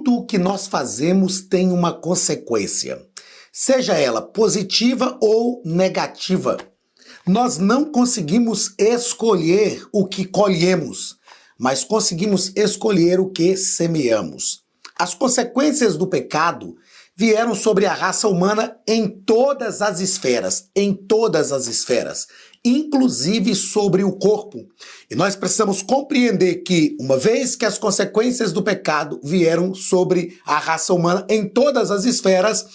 Tudo o que nós fazemos tem uma consequência, seja ela positiva ou negativa. Nós não conseguimos escolher o que colhemos, mas conseguimos escolher o que semeamos. As consequências do pecado vieram sobre a raça humana em todas as esferas, inclusive sobre o corpo. E nós precisamos compreender que, uma vez que as consequências do pecado vieram sobre a raça humana em todas as esferas,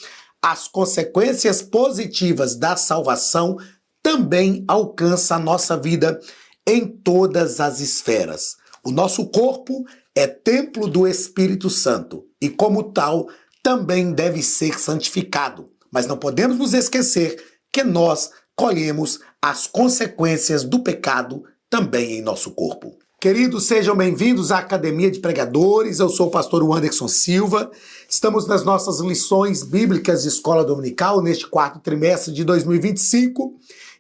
as consequências positivas da salvação também alcançam a nossa vida em todas as esferas. O nosso corpo é templo do Espírito Santo e, como tal, também deve ser santificado. Mas não podemos nos esquecer que nós colhemos as consequências do pecado também em nosso corpo. Queridos, sejam bem-vindos à Academia de Pregadores. Eu sou o pastor Anderson Silva. Estamos nas nossas lições bíblicas de escola dominical neste quarto trimestre de 2025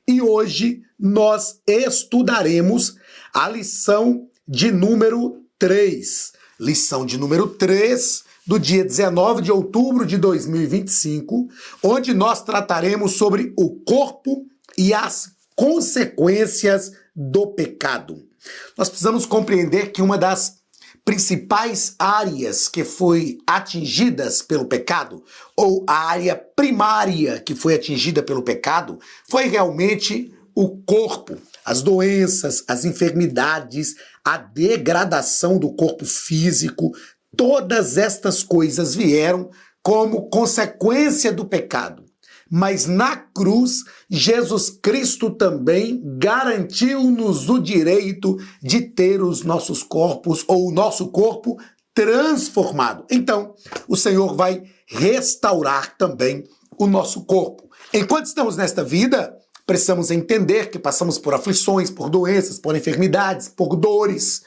e hoje nós estudaremos a lição de número 3. Lição de número 3 do dia 19 de outubro de 2025, onde nós trataremos sobre o corpo e as consequências do pecado. Nós precisamos compreender que uma das principais áreas que foi atingidas pelo pecado, ou a área primária que foi atingida pelo pecado, foi realmente o corpo, as doenças, as enfermidades, a degradação do corpo físico. Todas estas coisas vieram como consequência do pecado. Mas na cruz, Jesus Cristo também garantiu-nos o direito de ter os nossos corpos, ou o nosso corpo, transformado. Então, o Senhor vai restaurar também o nosso corpo. Enquanto estamos nesta vida, precisamos entender que passamos por aflições, por doenças, por enfermidades, por dores.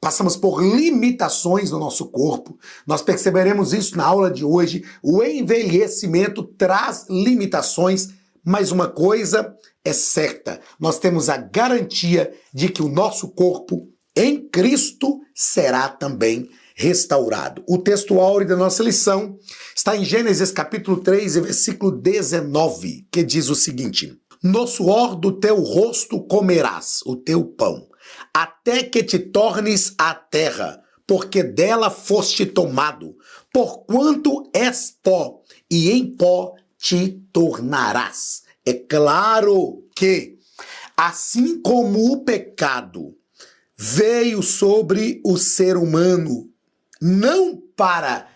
Passamos por limitações no nosso corpo. Nós perceberemos isso na aula de hoje. O envelhecimento traz limitações, mas uma coisa é certa. Nós temos a garantia de que o nosso corpo em Cristo será também restaurado. O texto áureo da nossa lição está em Gênesis capítulo 3, versículo 19, que diz o seguinte: No suor do teu rosto comerás o teu pão, até que te tornes a terra, porque dela foste tomado, porquanto és pó, e em pó te tornarás. É claro que, assim como o pecado veio sobre o ser humano, não para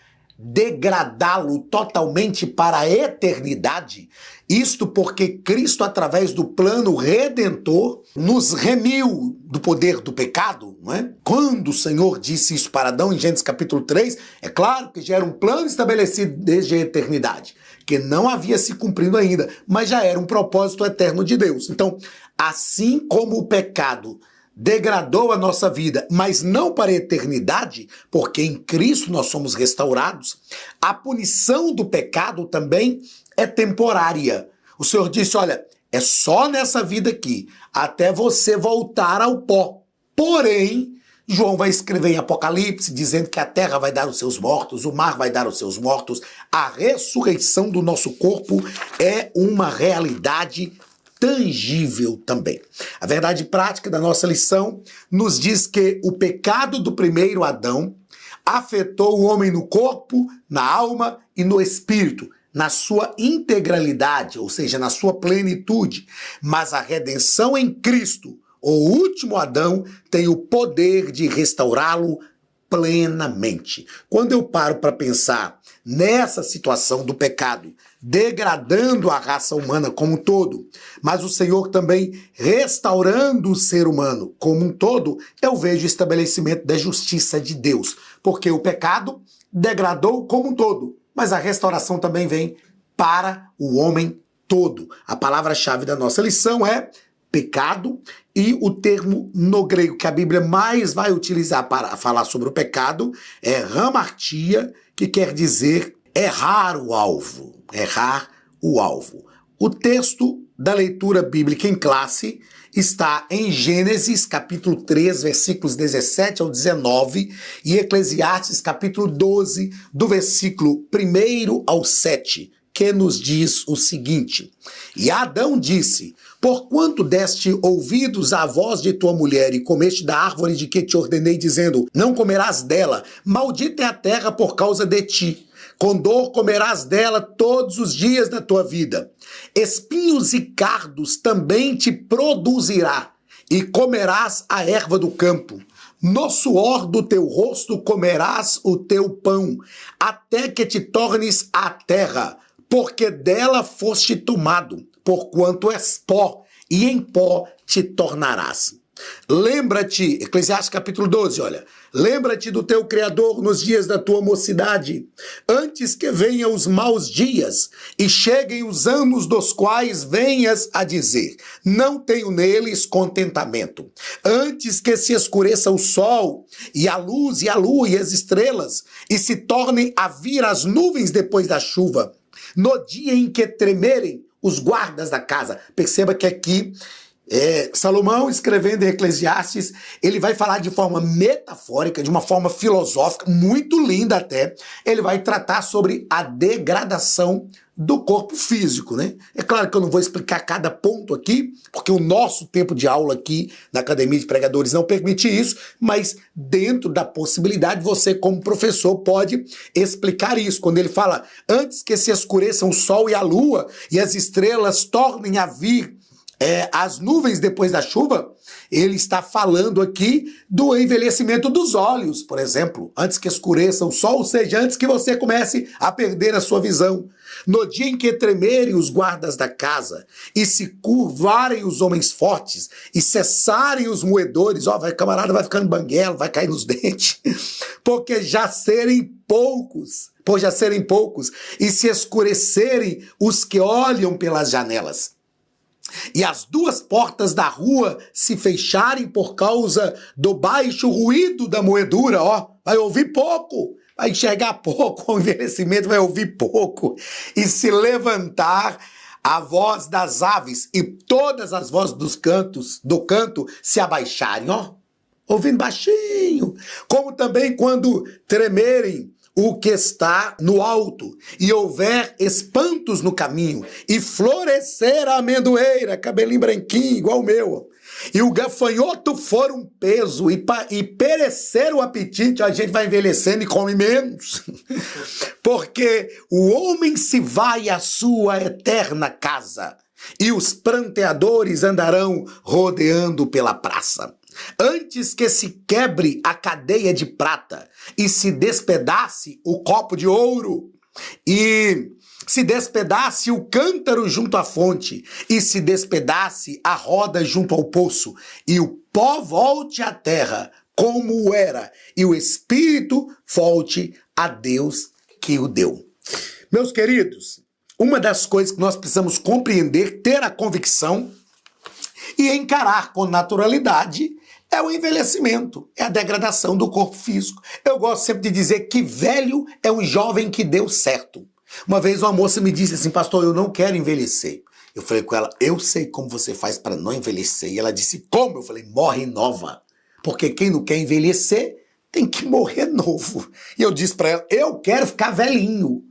degradá-lo totalmente para a eternidade, isto porque Cristo, através do plano redentor, nos remiu do poder do pecado, não é? Quando o Senhor disse isso para Adão em Gênesis capítulo 3, é claro que já era um plano estabelecido desde a eternidade, que não havia se cumprido ainda, mas já era um propósito eterno de Deus. Então, assim como o pecado degradou a nossa vida, mas não para a eternidade, porque em Cristo nós somos restaurados, a punição do pecado também é temporária. O Senhor disse, olha, é só nessa vida aqui, até você voltar ao pó. Porém, João vai escrever em Apocalipse, dizendo que a terra vai dar os seus mortos, o mar vai dar os seus mortos. A ressurreição do nosso corpo é uma realidade tangível também. A verdade prática da nossa lição nos diz que o pecado do primeiro Adão afetou o homem no corpo, na alma e no espírito, na sua integralidade, ou seja, na sua plenitude. Mas a redenção em Cristo, o último Adão, tem o poder de restaurá-lo plenamente. Quando eu paro para pensar nessa situação do pecado, degradando a raça humana como um todo, mas o Senhor também restaurando o ser humano como um todo, eu vejo o estabelecimento da justiça de Deus, porque o pecado degradou como um todo, mas a restauração também vem para o homem todo. A palavra-chave da nossa lição é pecado, e o termo no grego que a Bíblia mais vai utilizar para falar sobre o pecado é hamartia, que quer dizer errar o alvo. Errar o alvo. O texto da leitura bíblica em classe está em Gênesis, capítulo 3, versículos 17 ao 19, e Eclesiastes, capítulo 12, do versículo 1 ao 7, que nos diz o seguinte: E Adão disse: Porquanto deste ouvidos à voz de tua mulher e comeste da árvore de que te ordenei, dizendo: Não comerás dela, maldita é a terra por causa de ti. Com dor comerás dela todos os dias da tua vida. Espinhos e cardos também te produzirá, e comerás a erva do campo. No suor do teu rosto comerás o teu pão, até que te tornes a terra, porque dela foste tomado, porquanto és pó, e em pó te tornarás. Lembra-te, Eclesiastes capítulo 12, olha. Lembra-te do teu Criador nos dias da tua mocidade, antes que venham os maus dias e cheguem os anos dos quais venhas a dizer: não tenho neles contentamento. Antes que se escureça o sol e a luz e a lua e as estrelas e se tornem a vir as nuvens depois da chuva, no dia em que tremerem os guardas da casa. Perceba que aqui Salomão, escrevendo em Eclesiastes, ele vai falar de forma metafórica, de uma forma filosófica, muito linda até. Ele vai tratar sobre a degradação do corpo físico, né? É claro que eu não vou explicar cada ponto aqui, porque o nosso tempo de aula aqui na Academia de Pregadores não permite isso, mas dentro da possibilidade, você como professor pode explicar isso. Quando ele fala, antes que se escureçam o sol e a lua e as estrelas tornem a vir as nuvens depois da chuva, ele está falando aqui do envelhecimento dos olhos, por exemplo, antes que escureça o sol, ou seja, antes que você comece a perder a sua visão. No dia em que tremerem os guardas da casa, e se curvarem os homens fortes, e cessarem os moedores, camarada vai ficando banguelo, vai cair nos dentes, por já serem poucos, e se escurecerem os que olham pelas janelas. E as duas portas da rua se fecharem por causa do baixo ruído da moedura, vai ouvir pouco, vai enxergar pouco, o envelhecimento vai ouvir pouco, e se levantar a voz das aves, e todas as vozes do canto se abaixarem, ouvindo baixinho, como também quando tremerem o que está no alto, e houver espantos no caminho, e florescer a amendoeira, cabelinho branquinho, igual o meu, e o gafanhoto for um peso, e perecer o apetite, a gente vai envelhecendo e come menos, porque o homem se vai à sua eterna casa, e os pranteadores andarão rodeando pela praça. Antes que se quebre a cadeia de prata e se despedace o copo de ouro, e se despedace o cântaro junto à fonte, e se despedace a roda junto ao poço, e o pó volte à terra como era, e o espírito volte a Deus que o deu. Meus queridos, uma das coisas que nós precisamos compreender, ter a convicção e encarar com naturalidade é o envelhecimento, é a degradação do corpo físico. Eu gosto sempre de dizer que velho é um jovem que deu certo. Uma vez uma moça me disse assim: pastor, eu não quero envelhecer. Eu falei com ela: eu sei como você faz para não envelhecer. E ela disse: como? Eu falei: morre nova. Porque quem não quer envelhecer tem que morrer novo. E eu disse para ela: eu quero ficar velhinho.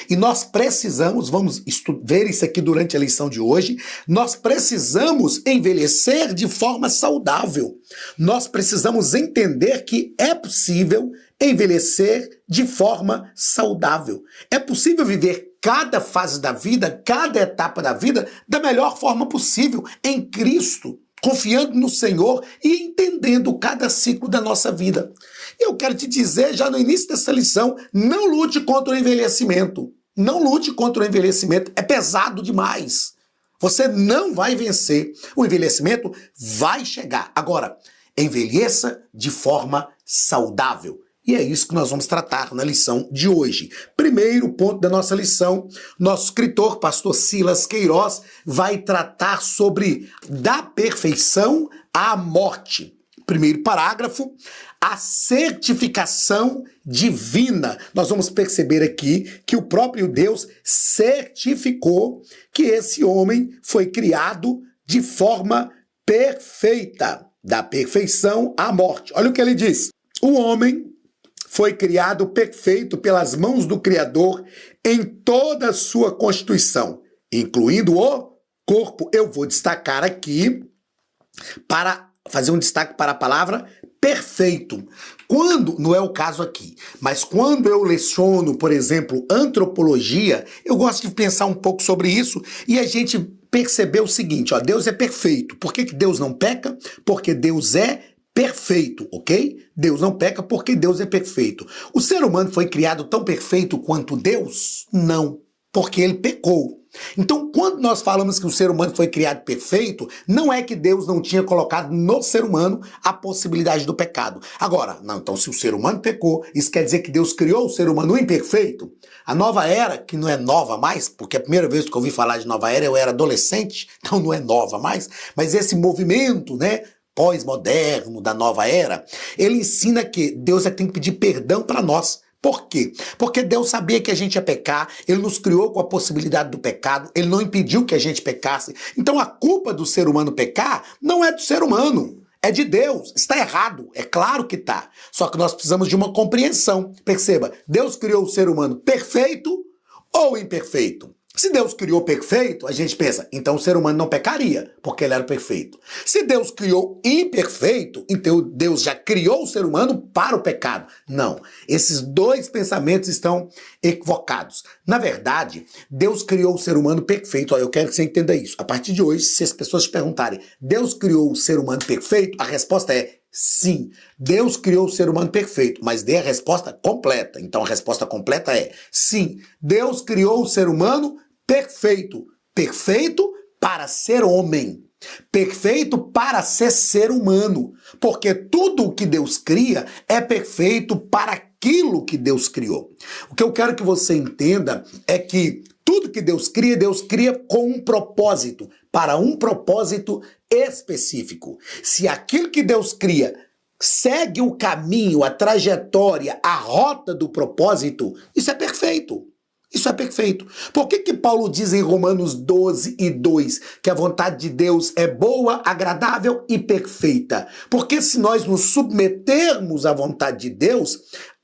E nós precisamos, vamos ver isso aqui durante a lição de hoje, nós precisamos envelhecer de forma saudável. Nós precisamos entender que é possível envelhecer de forma saudável. É possível viver cada fase da vida, cada etapa da vida, da melhor forma possível, em Cristo, confiando no Senhor e entendendo cada ciclo da nossa vida. Eu quero te dizer, já no início dessa lição, não lute contra o envelhecimento. Não lute contra o envelhecimento, é pesado demais. Você não vai vencer. O envelhecimento vai chegar. Agora, envelheça de forma saudável. E é isso que nós vamos tratar na lição de hoje. Primeiro ponto da nossa lição, nosso escritor, pastor Silas Queiroz, vai tratar sobre da perfeição à morte. Primeiro parágrafo, a certificação divina. Nós vamos perceber aqui que o próprio Deus certificou que esse homem foi criado de forma perfeita, da perfeição à morte. Olha o que ele diz. O homem foi criado perfeito pelas mãos do Criador em toda a sua constituição, incluindo o corpo. Eu vou destacar aqui para fazer um destaque para a palavra perfeito. Quando, não é o caso aqui, mas quando eu leciono, por exemplo, antropologia, eu gosto de pensar um pouco sobre isso e a gente perceber o seguinte, ó, Deus é perfeito. Por que Deus não peca? Porque Deus é perfeito, ok? Deus não peca porque Deus é perfeito. O ser humano foi criado tão perfeito quanto Deus? Não, porque ele pecou. Então, quando nós falamos que o ser humano foi criado perfeito, não é que Deus não tinha colocado no ser humano a possibilidade do pecado. Agora, não, então se o ser humano pecou, isso quer dizer que Deus criou o ser humano imperfeito? A nova era, que não é nova mais, porque a primeira vez que eu ouvi falar de nova era eu era adolescente, então não é nova mais, mas esse movimento, né, pós-moderno da nova era, ele ensina que Deus é que tem que pedir perdão para nós. Por quê? Porque Deus sabia que a gente ia pecar, Ele nos criou com a possibilidade do pecado, Ele não impediu que a gente pecasse. Então a culpa do ser humano pecar não é do ser humano, é de Deus. Está errado, é claro que está. Só que nós precisamos de uma compreensão. Perceba, Deus criou o ser humano perfeito ou imperfeito? Se Deus criou perfeito, a gente pensa, então o ser humano não pecaria, porque ele era perfeito. Se Deus criou imperfeito, então Deus já criou o ser humano para o pecado. Não, esses dois pensamentos estão equivocados. Na verdade, Deus criou o ser humano perfeito. Olha, eu quero que você entenda isso. A partir de hoje, se as pessoas te perguntarem, Deus criou o ser humano perfeito? A resposta é sim, Deus criou o ser humano perfeito, mas dê a resposta completa. Então a resposta completa é sim, Deus criou o ser humano perfeito. Perfeito para ser homem. Perfeito para ser humano. Porque tudo o que Deus cria é perfeito para aquilo que Deus criou. O que eu quero que você entenda é que tudo que Deus cria com um propósito, para um propósito específico. Se aquilo que Deus cria segue o caminho, a trajetória, a rota do propósito, isso é perfeito. Isso é perfeito. Por que Paulo diz em Romanos 12:2 que a vontade de Deus é boa, agradável e perfeita? Porque se nós nos submetermos à vontade de Deus,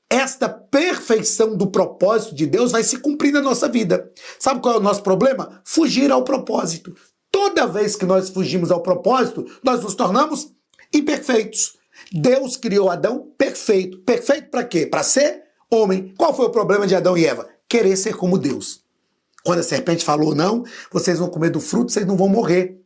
esta perfeição do propósito de Deus vai se cumprir na nossa vida. Sabe qual é o nosso problema? Fugir ao propósito. Toda vez que nós fugimos ao propósito, nós nos tornamos imperfeitos. Deus criou Adão perfeito. Perfeito para quê? Para ser homem. Qual foi o problema de Adão e Eva? Querer ser como Deus. Quando a serpente falou, não, vocês vão comer do fruto, vocês não vão morrer.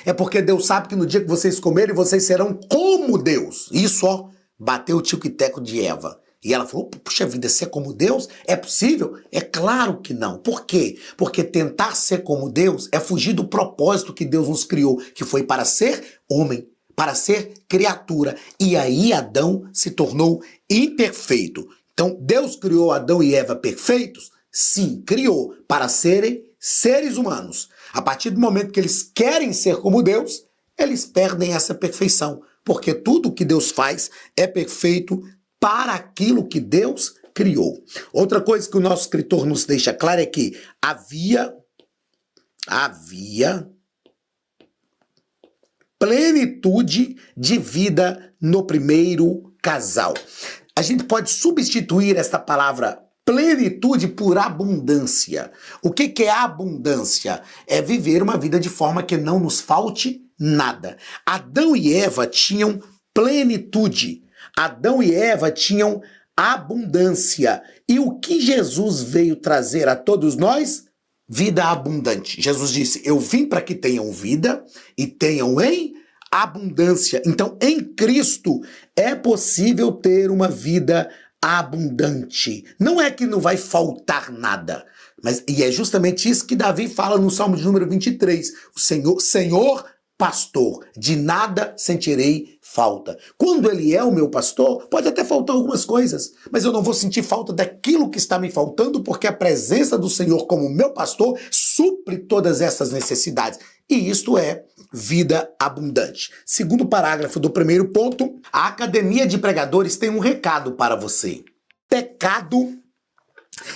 É porque Deus sabe que no dia que vocês comerem, vocês serão como Deus. Isso, ó, bateu o tico e teco de Eva. E ela falou, puxa vida, ser como Deus é possível? É claro que não. Por quê? Porque tentar ser como Deus é fugir do propósito que Deus nos criou, que foi para ser homem, para ser criatura. E aí Adão se tornou imperfeito. Então, Deus criou Adão e Eva perfeitos? Sim, criou para serem seres humanos. A partir do momento que eles querem ser como Deus, eles perdem essa perfeição. Porque tudo que Deus faz é perfeito para aquilo que Deus criou. Outra coisa que o nosso escritor nos deixa claro é que havia plenitude de vida no primeiro casal. A gente pode substituir esta palavra plenitude por abundância. O que é abundância? É viver uma vida de forma que não nos falte nada. Adão e Eva tinham plenitude. Adão e Eva tinham abundância. E o que Jesus veio trazer a todos nós? Vida abundante. Jesus disse, eu vim para que tenham vida e tenham em abundância. Então, em Cristo é possível ter uma vida abundante. Não é que não vai faltar nada, e é justamente isso que Davi fala no Salmo de número 23. O Senhor pastor, de nada sentirei falta. Quando ele é o meu pastor, pode até faltar algumas coisas, mas eu não vou sentir falta daquilo que está me faltando, porque a presença do Senhor como meu pastor supre todas essas necessidades. E isto é vida abundante. Segundo parágrafo do primeiro ponto, a Academia de Pregadores tem um recado para você. Pecado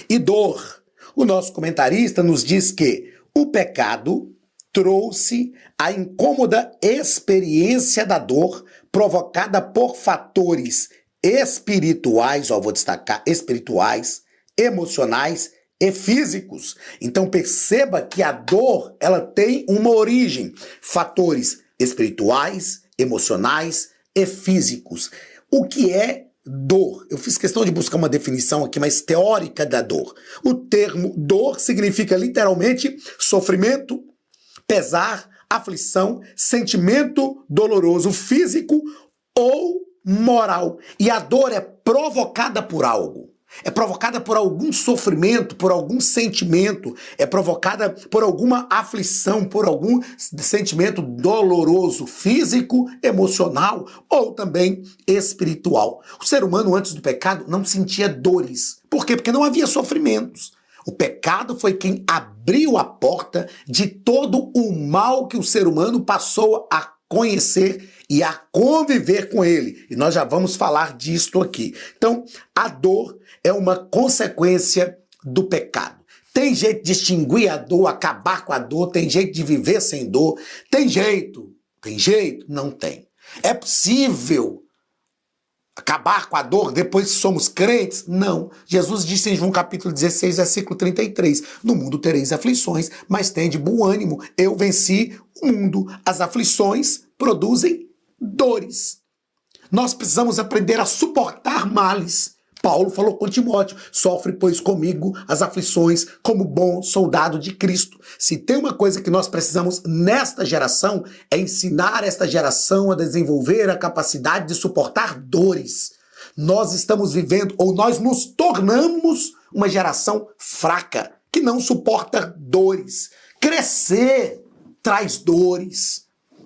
e dor. O nosso comentarista nos diz que o pecado trouxe a incômoda experiência da dor provocada por fatores espirituais, vou destacar, espirituais, emocionais e físicos. Então perceba que a dor, ela tem uma origem, fatores espirituais, emocionais e físicos. O que é dor? Eu fiz questão de buscar uma definição aqui mais teórica da dor. O termo dor significa literalmente sofrimento, pesar, aflição, sentimento doloroso físico ou moral. E a dor é provocada por algo. É provocada por algum sofrimento, por algum sentimento, é provocada por alguma aflição, por algum sentimento doloroso, físico, emocional ou também espiritual. O ser humano, antes do pecado, não sentia dores. Por quê? Porque não havia sofrimentos. O pecado foi quem abriu a porta de todo o mal que o ser humano passou a conhecer e a conviver com ele. E nós já vamos falar disto aqui. Então, a dor é uma consequência do pecado. Tem jeito de extinguir a dor, acabar com a dor, tem jeito de viver sem dor, tem jeito, não tem. É possível acabar com a dor depois que somos crentes? Não. Jesus disse em João capítulo 16, versículo 33, no mundo tereis aflições, mas tende bom ânimo, eu venci o mundo. As aflições produzem dores. Nós precisamos aprender a suportar males. Paulo falou com Timóteo, sofre, pois, comigo as aflições como bom soldado de Cristo. Se tem uma coisa que nós precisamos nesta geração, é ensinar esta geração a desenvolver a capacidade de suportar dores. Nós estamos vivendo, ou nós nos tornamos uma geração fraca, que não suporta dores. Crescer traz dores.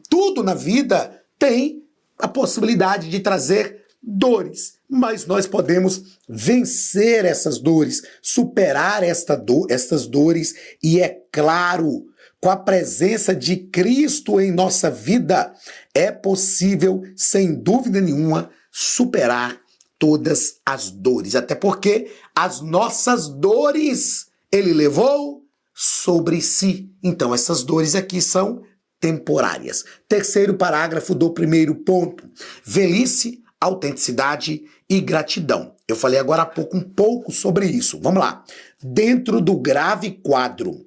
Tudo na vida tem a possibilidade de trazer dores, mas nós podemos vencer essas dores, superar estas dores e, é claro, com a presença de Cristo em nossa vida, é possível, sem dúvida nenhuma, superar todas as dores, até porque as nossas dores Ele levou sobre si. Então essas dores aqui são temporárias. Terceiro parágrafo do primeiro ponto, velhice, autenticidade e gratidão. Eu falei agora há pouco um pouco sobre isso. Vamos lá. Dentro do grave quadro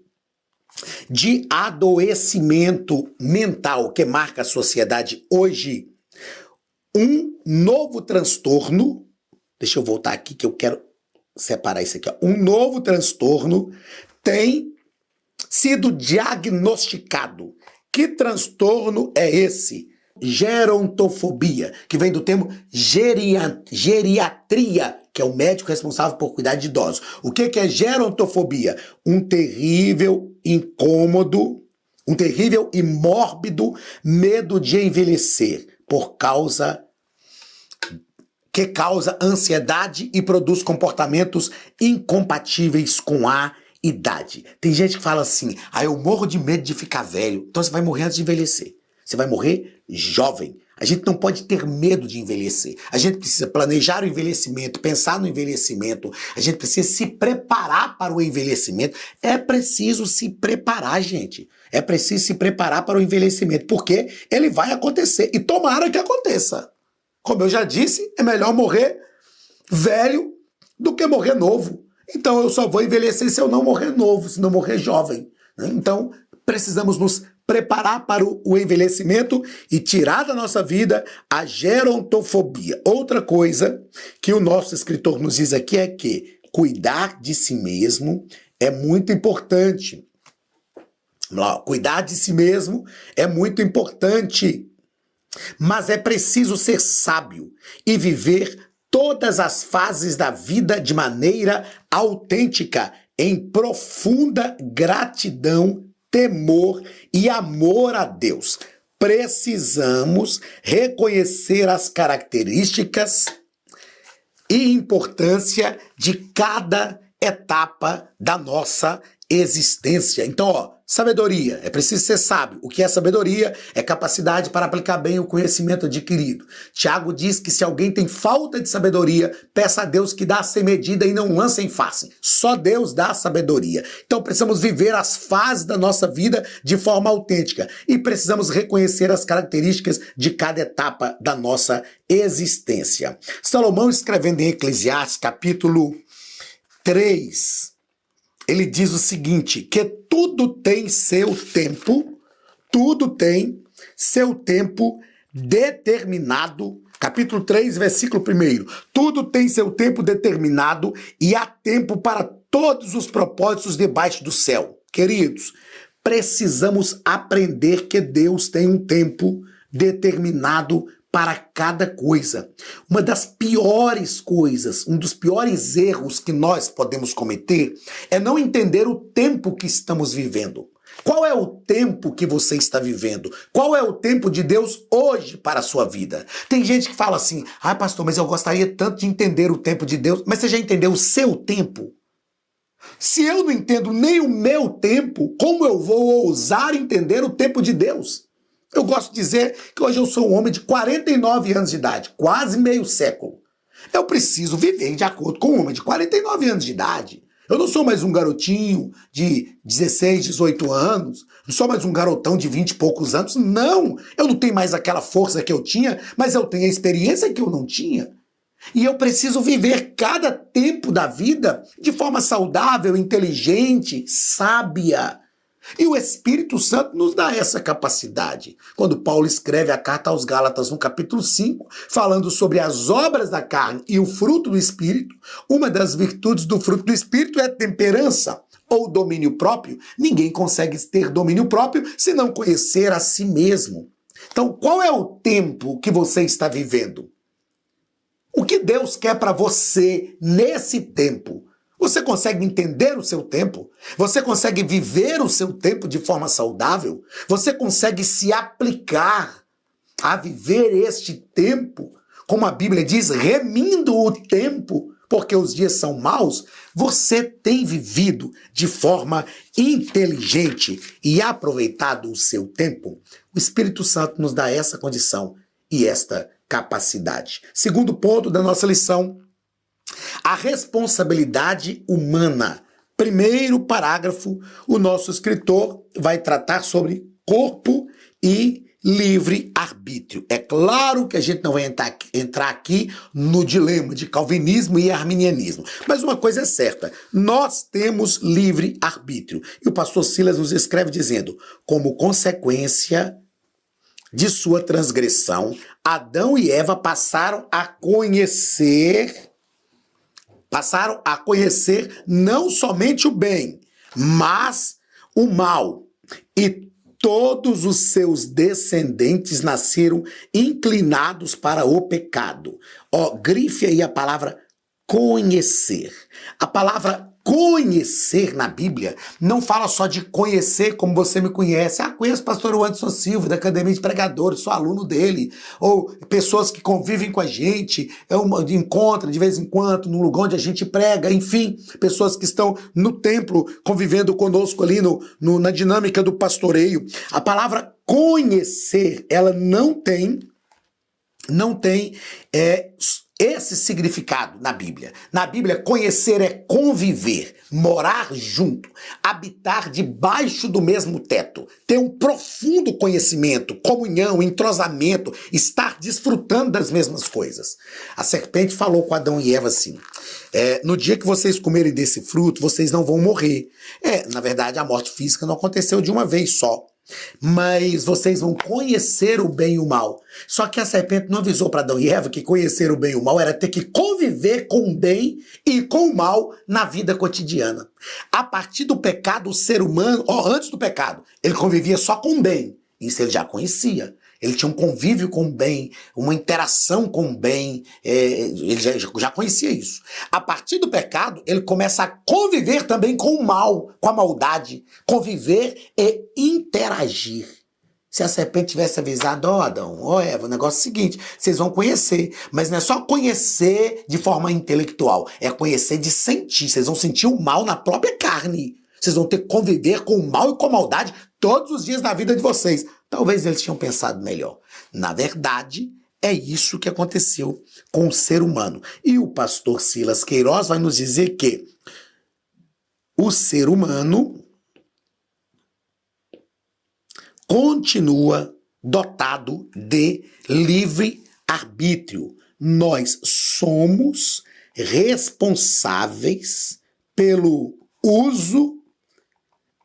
de adoecimento mental que marca a sociedade hoje, um novo transtorno, deixa eu voltar aqui que eu quero separar isso aqui, ó. Um novo transtorno tem sido diagnosticado. Que transtorno é esse? Gerontofobia, que vem do termo geriatria, que é o médico responsável por cuidar de idosos. O que é gerontofobia? Um terrível incômodo, um terrível e mórbido medo de envelhecer, que causa ansiedade e produz comportamentos incompatíveis com a idade. Tem gente que fala assim, eu morro de medo de ficar velho. Então você vai morrer antes de envelhecer. Você vai morrer jovem. A gente não pode ter medo de envelhecer. A gente precisa planejar o envelhecimento, pensar no envelhecimento. A gente precisa se preparar para o envelhecimento. É preciso se preparar, gente. É preciso se preparar para o envelhecimento, porque ele vai acontecer. E tomara que aconteça. Como eu já disse, é melhor morrer velho do que morrer novo. Então eu só vou envelhecer se eu não morrer novo, se não morrer jovem. Então precisamos nos preparar para o envelhecimento e tirar da nossa vida a gerontofobia. Outra coisa que o nosso escritor nos diz aqui é que cuidar de si mesmo é muito importante. Cuidar de si mesmo é muito importante, mas é preciso ser sábio e viver todas as fases da vida de maneira autêntica, em profunda gratidão, temor e amor a Deus. Precisamos reconhecer as características e importância de cada etapa da nossa existência. Então, ó, sabedoria, é preciso ser sábio. O que é sabedoria? É capacidade para aplicar bem o conhecimento adquirido. Tiago diz que se alguém tem falta de sabedoria, peça a Deus que dá sem medida e não lança em face. Só Deus dá sabedoria. Então precisamos viver as fases da nossa vida de forma autêntica e precisamos reconhecer as características de cada etapa da nossa existência. Salomão, escrevendo em Eclesiastes, capítulo 3, ele diz o seguinte, que tudo tem seu tempo determinado. Capítulo 3, versículo 1. Tudo tem seu tempo determinado e há tempo para todos os propósitos debaixo do céu. Queridos, precisamos aprender que Deus tem um tempo determinado para cada coisa. Uma das piores coisas, um dos piores erros que nós podemos cometer é não entender o tempo que estamos vivendo. Qual é o tempo que você está vivendo? Qual é o tempo de Deus hoje para a sua vida? Tem gente que fala assim, pastor, mas eu gostaria tanto de entender o tempo de Deus. Mas você já entendeu o seu tempo? Se eu não entendo nem o meu tempo, como eu vou ousar entender o tempo de Deus? Eu gosto de dizer que hoje eu sou um homem de 49 anos de idade, quase meio século. Eu preciso viver de acordo com um homem de 49 anos de idade. Eu não sou mais um garotinho de 16, 18 anos, não sou mais um garotão de 20 e poucos anos. Não, eu não tenho mais aquela força que eu tinha, mas eu tenho a experiência que eu não tinha. E eu preciso viver cada tempo da vida de forma saudável, inteligente, sábia. E o Espírito Santo nos dá essa capacidade. Quando Paulo escreve a carta aos Gálatas no capítulo 5, falando sobre as obras da carne e o fruto do Espírito, uma das virtudes do fruto do Espírito é temperança ou domínio próprio. Ninguém consegue ter domínio próprio se não conhecer a si mesmo. Então, qual é o tempo que você está vivendo? O que Deus quer para você nesse tempo? Você consegue entender o seu tempo? Você consegue viver o seu tempo de forma saudável? Você consegue se aplicar a viver este tempo, como a Bíblia diz, remindo o tempo, porque os dias são maus? Você tem vivido de forma inteligente e aproveitado o seu tempo? O Espírito Santo nos dá essa condição e esta capacidade. Segundo ponto da nossa lição, a responsabilidade humana. Primeiro parágrafo, o nosso escritor vai tratar sobre corpo e livre-arbítrio. É claro que a gente não vai entrar aqui no dilema de calvinismo e arminianismo, mas uma coisa é certa, nós temos livre-arbítrio. E o pastor Silas nos escreve dizendo, como consequência de sua transgressão, Adão e Eva passaram a conhecer não somente o bem, mas o mal. E todos os seus descendentes nasceram inclinados para o pecado. Grife aí a palavra conhecer. A palavra conhecer na Bíblia não fala só de conhecer como você me conhece. Conheço o pastor Anderson Silva, da Academia de Pregadores, sou aluno dele. Ou pessoas que convivem com a gente, encontra de vez em quando, num lugar onde a gente prega, enfim, pessoas que estão no templo convivendo conosco ali na dinâmica do pastoreio. A palavra conhecer, ela não tem esse significado na Bíblia. Na Bíblia, conhecer é conviver, morar junto, habitar debaixo do mesmo teto, ter um profundo conhecimento, comunhão, entrosamento, estar desfrutando das mesmas coisas. A serpente falou com Adão e Eva assim, no dia que vocês comerem desse fruto, vocês não vão morrer. Na verdade, a morte física não aconteceu de uma vez só. Mas vocês vão conhecer o bem e o mal. Só que a serpente não avisou para Adão e Eva que conhecer o bem e o mal era ter que conviver com o bem e com o mal na vida cotidiana. A partir do pecado, o ser humano, antes do pecado, ele convivia só com o bem. Isso ele já conhecia. Ele tinha um convívio com o bem, uma interação com o bem, ele já conhecia isso. A partir do pecado, ele começa a conviver também com o mal, com a maldade, conviver e interagir. Se a serpente tivesse avisado, Adão, Eva, o negócio é o seguinte, vocês vão conhecer, mas não é só conhecer de forma intelectual, é conhecer de sentir, vocês vão sentir o mal na própria carne. Vocês vão ter que conviver com o mal e com a maldade todos os dias da vida de vocês. Talvez eles tinham pensado melhor. Na verdade, é isso que aconteceu com o ser humano. E o pastor Silas Queiroz vai nos dizer que o ser humano continua dotado de livre-arbítrio. Nós somos responsáveis pelo uso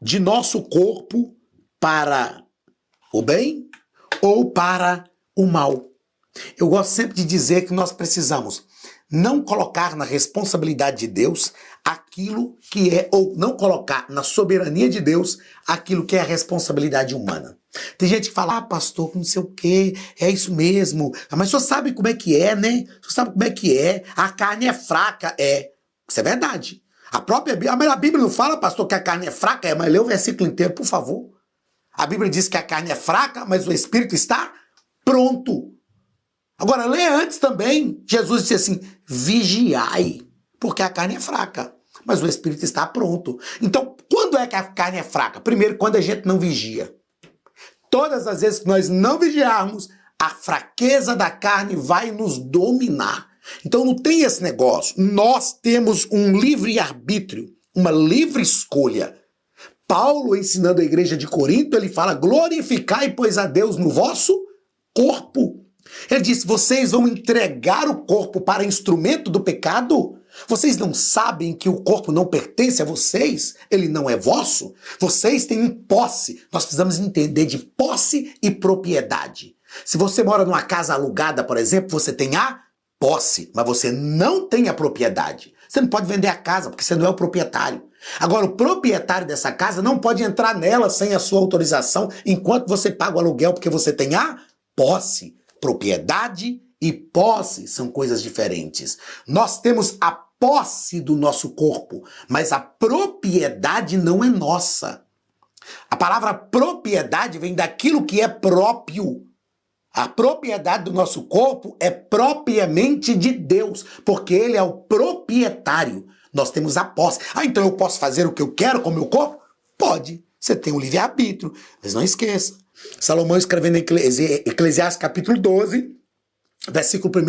de nosso corpo para o bem ou para o mal. Eu gosto sempre de dizer que nós precisamos não colocar na responsabilidade de Deus aquilo que é, ou não colocar na soberania de Deus aquilo que é a responsabilidade humana. Tem gente que fala, pastor, não sei o quê, é isso mesmo, mas o senhor sabe como é que é, né? O senhor sabe como é que é, a carne é fraca, isso é verdade. A Bíblia não fala, pastor, que a carne é fraca, mas lê o versículo inteiro, por favor. A Bíblia diz que a carne é fraca, mas o Espírito está pronto. Agora, lê antes também, Jesus disse assim, vigiai, porque a carne é fraca, mas o Espírito está pronto. Então, quando é que a carne é fraca? Primeiro, quando a gente não vigia. Todas as vezes que nós não vigiarmos, a fraqueza da carne vai nos dominar. Então não tem esse negócio. Nós temos um livre-arbítrio, uma livre escolha. Paulo, ensinando a igreja de Corinto, ele fala, glorificai, pois, a Deus no vosso corpo. Ele disse, vocês vão entregar o corpo para instrumento do pecado? Vocês não sabem que o corpo não pertence a vocês? Ele não é vosso? Vocês têm posse. Nós precisamos entender de posse e propriedade. Se você mora numa casa alugada, por exemplo, você tem a posse, mas você não tem a propriedade. Você não pode vender a casa, porque você não é o proprietário. Agora, o proprietário dessa casa não pode entrar nela sem a sua autorização enquanto você paga o aluguel, porque você tem a posse. Propriedade e posse são coisas diferentes. Nós temos a posse do nosso corpo, mas a propriedade não é nossa. A palavra propriedade vem daquilo que é próprio. A propriedade do nosso corpo é propriamente de Deus, porque Ele é o proprietário. Nós temos a posse. Então eu posso fazer o que eu quero com o meu corpo? Pode. Você tem o livre-arbítrio, mas não esqueça. Salomão, escrevendo em Eclesiastes capítulo 12, versículo 1,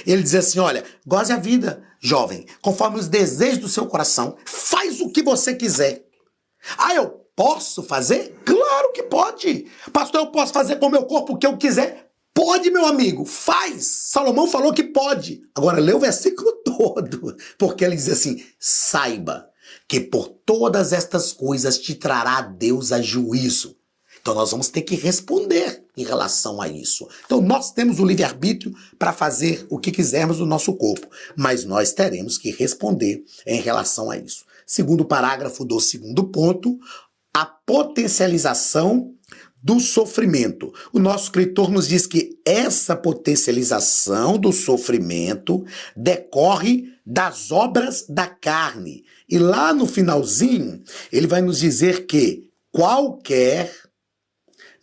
ele diz assim, olha, goze a vida, jovem, conforme os desejos do seu coração, faz o que você quiser. Eu posso fazer? Claro que pode. Pastor, eu posso fazer com o meu corpo o que eu quiser? Pode, meu amigo, faz. Salomão falou que pode. Agora, lê o versículo todo, porque ele diz assim, saiba que por todas estas coisas te trará Deus a juízo. Então nós vamos ter que responder em relação a isso. Então nós temos o livre-arbítrio para fazer o que quisermos do nosso corpo, mas nós teremos que responder em relação a isso. Segundo parágrafo do segundo ponto, a potencialização do sofrimento. O nosso escritor nos diz que essa potencialização do sofrimento decorre das obras da carne. E lá no finalzinho, ele vai nos dizer que qualquer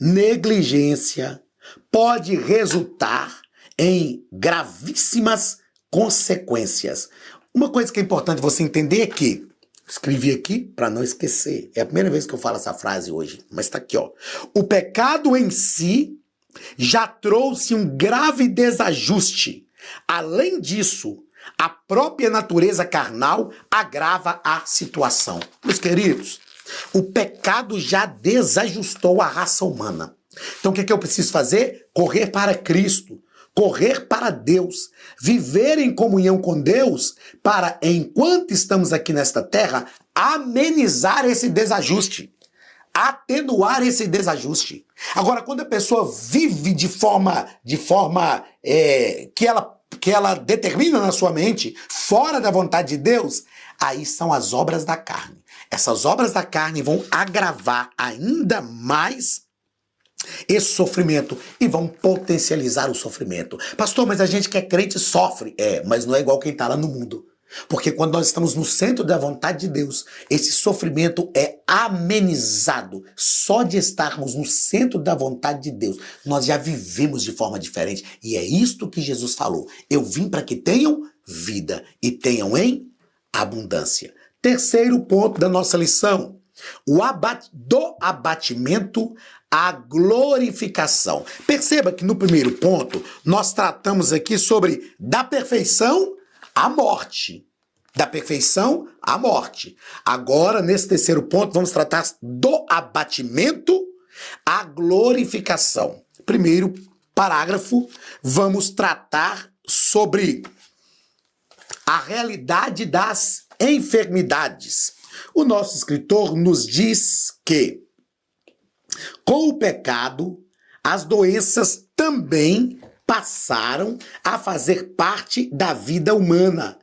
negligência pode resultar em gravíssimas consequências. Uma coisa que é importante você entender é que, escrevi aqui para não esquecer, é a primeira vez que eu falo essa frase hoje, mas está aqui, ó. O pecado em si já trouxe um grave desajuste. Além disso, a própria natureza carnal agrava a situação. Meus queridos, o pecado já desajustou a raça humana. Então o que eu preciso fazer? Correr para Cristo, correr para Deus, viver em comunhão com Deus para, enquanto estamos aqui nesta terra, amenizar esse desajuste, atenuar esse desajuste. Agora, quando a pessoa vive de forma que ela determina na sua mente, fora da vontade de Deus, aí são as obras da carne. Essas obras da carne vão agravar ainda mais esse sofrimento e vão potencializar o sofrimento. Pastor, mas a gente que é crente sofre. Mas não é igual quem está lá no mundo. Porque quando nós estamos no centro da vontade de Deus, esse sofrimento é amenizado. Só de estarmos no centro da vontade de Deus, nós já vivemos de forma diferente. E é isto que Jesus falou. Eu vim para que tenham vida e tenham em abundância. Terceiro ponto da nossa lição. do abatimento à glorificação. Perceba que no primeiro ponto nós tratamos aqui sobre da perfeição à morte. Da perfeição à morte. Agora, nesse terceiro ponto, vamos tratar do abatimento à glorificação. Primeiro parágrafo, vamos tratar sobre a realidade das enfermidades. O nosso escritor nos diz que, com o pecado, as doenças também passaram a fazer parte da vida humana.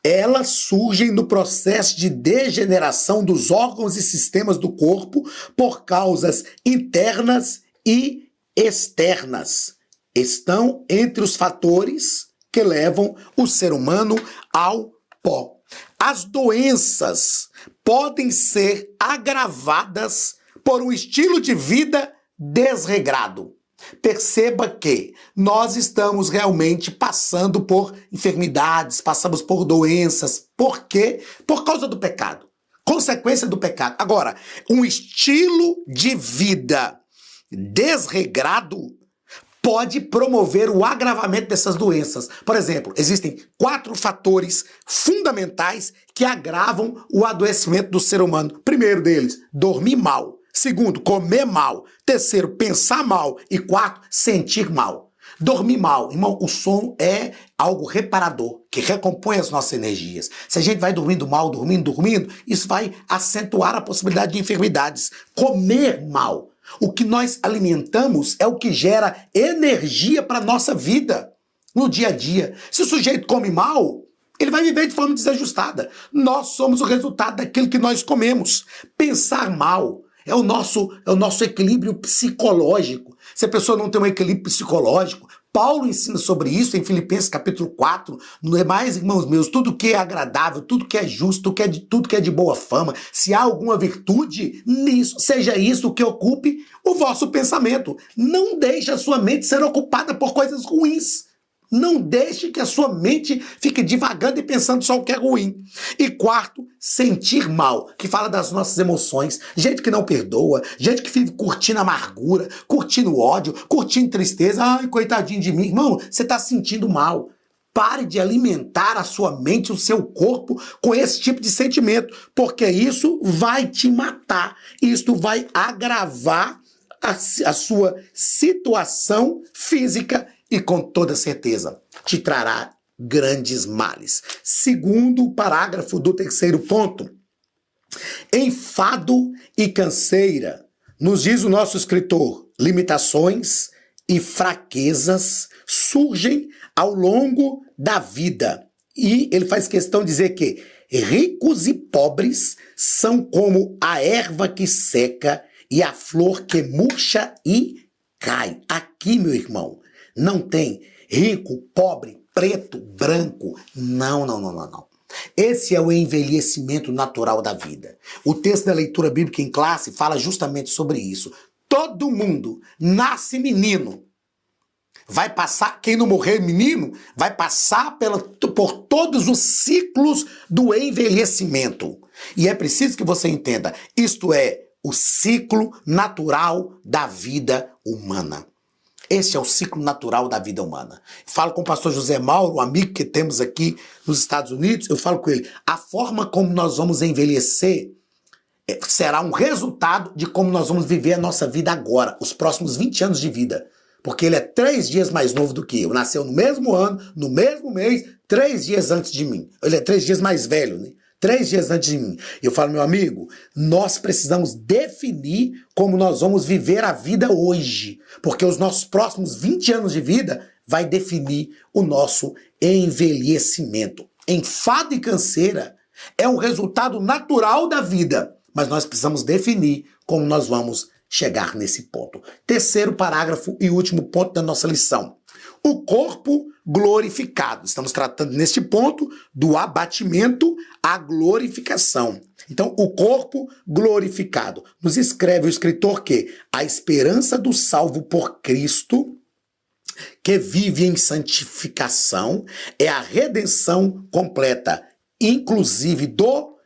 Elas surgem no processo de degeneração dos órgãos e sistemas do corpo por causas internas e externas. Estão entre os fatores que levam o ser humano ao pó. As doenças podem ser agravadas por um estilo de vida desregrado. Perceba que nós estamos realmente passando por enfermidades, passamos por doenças. Por quê? Por causa do pecado. Consequência do pecado. Agora, um estilo de vida desregrado pode promover o agravamento dessas doenças. Por exemplo, existem 4 fatores fundamentais que agravam o adoecimento do ser humano. Primeiro deles, dormir mal. Segundo, comer mal. Terceiro, pensar mal. E 4, sentir mal. Dormir mal. Irmão, o sono é algo reparador, que recompõe as nossas energias. Se a gente vai dormindo mal, dormindo, isso vai acentuar a possibilidade de enfermidades. Comer mal. O que nós alimentamos é o que gera energia para a nossa vida no dia a dia. Se o sujeito come mal, ele vai viver de forma desajustada. Nós somos o resultado daquilo que nós comemos. Pensar mal é o nosso equilíbrio psicológico. Se a pessoa não tem um equilíbrio psicológico, Paulo ensina sobre isso em Filipenses capítulo 4, no demais, irmãos meus, tudo que é agradável, tudo que é justo, tudo que é de boa fama, se há alguma virtude nisso, seja isso que ocupe o vosso pensamento. Não deixe a sua mente ser ocupada por coisas ruins. Não deixe que a sua mente fique divagando e pensando só o que é ruim. E 4, sentir mal, que fala das nossas emoções. Gente que não perdoa, gente que fica curtindo amargura, curtindo ódio, curtindo tristeza. Ai, coitadinho de mim. Irmão, você está sentindo mal. Pare de alimentar a sua mente, o seu corpo com esse tipo de sentimento, porque isso vai te matar. Isto vai agravar a sua situação física e com toda certeza te trará grandes males. Segundo parágrafo do terceiro ponto, enfado e canseira, nos diz o nosso escritor, limitações e fraquezas surgem ao longo da vida. E ele faz questão de dizer que ricos e pobres são como a erva que seca e a flor que murcha e cai. Aqui, meu irmão, não tem rico, pobre, preto, branco. Não. Esse é o envelhecimento natural da vida. O texto da leitura bíblica em classe fala justamente sobre isso. Todo mundo nasce menino. Vai passar, quem não morrer menino, vai passar por todos os ciclos do envelhecimento. E é preciso que você entenda, isto é o ciclo natural da vida humana. Esse é o ciclo natural da vida humana. Falo com o pastor José Mauro, um amigo que temos aqui nos Estados Unidos, eu falo com ele, a forma como nós vamos envelhecer será um resultado de como nós vamos viver a nossa vida agora, os próximos 20 anos de vida. Porque ele é 3 dias mais novo do que eu. Nasceu no mesmo ano, no mesmo mês, 3 dias antes de mim. Ele é 3 dias mais velho, né? 3 dias antes de mim. Eu falo, meu amigo, nós precisamos definir como nós vamos viver a vida hoje. Porque os nossos próximos 20 anos de vida vai definir o nosso envelhecimento. Enfado e canseira é um resultado natural da vida. Mas nós precisamos definir como nós vamos chegar nesse ponto. Terceiro parágrafo e último ponto da nossa lição. O corpo glorificado. Estamos tratando neste ponto do abatimento à glorificação. Então, o corpo glorificado. Nos escreve o escritor que a esperança do salvo por Cristo, que vive em santificação, é a redenção completa, inclusive do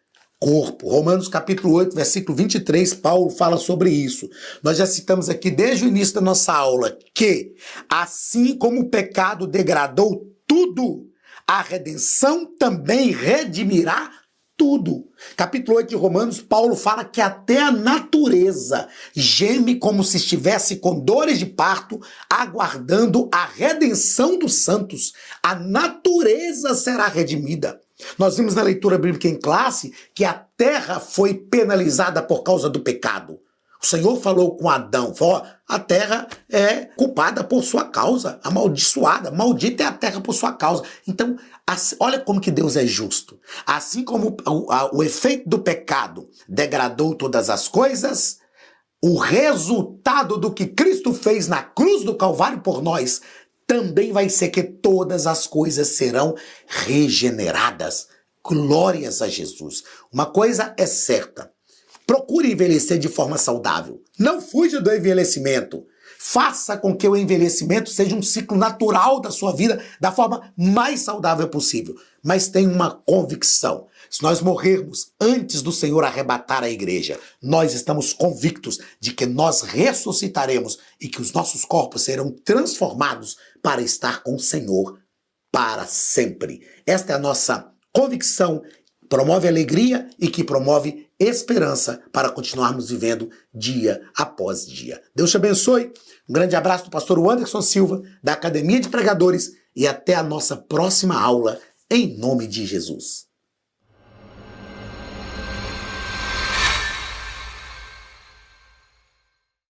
corpo. Romanos capítulo 8, versículo 23, Paulo fala sobre isso. Nós já citamos aqui desde o início da nossa aula que, assim como o pecado degradou tudo, a redenção também redimirá tudo. Capítulo 8 de Romanos, Paulo fala que até a natureza geme como se estivesse com dores de parto, aguardando a redenção dos santos. A natureza será redimida. Nós vimos na leitura bíblica em classe que a terra foi penalizada por causa do pecado. O Senhor falou com Adão, falou, a terra é culpada por sua causa, amaldiçoada, maldita é a terra por sua causa. Então, olha como que Deus é justo. Assim como o efeito do pecado degradou todas as coisas, o resultado do que Cristo fez na cruz do Calvário por nós também vai ser que todas as coisas serão regeneradas. Glórias a Jesus. Uma coisa é certa. Procure envelhecer de forma saudável. Não fuja do envelhecimento. Faça com que o envelhecimento seja um ciclo natural da sua vida, da forma mais saudável possível. Mas tenha uma convicção. Se nós morrermos antes do Senhor arrebatar a igreja, nós estamos convictos de que nós ressuscitaremos e que os nossos corpos serão transformados para estar com o Senhor para sempre. Esta é a nossa convicção, promove alegria e que promove esperança para continuarmos vivendo dia após dia. Deus te abençoe. Um grande abraço do pastor Anderson Silva, da Academia de Pregadores, e até a nossa próxima aula, em nome de Jesus.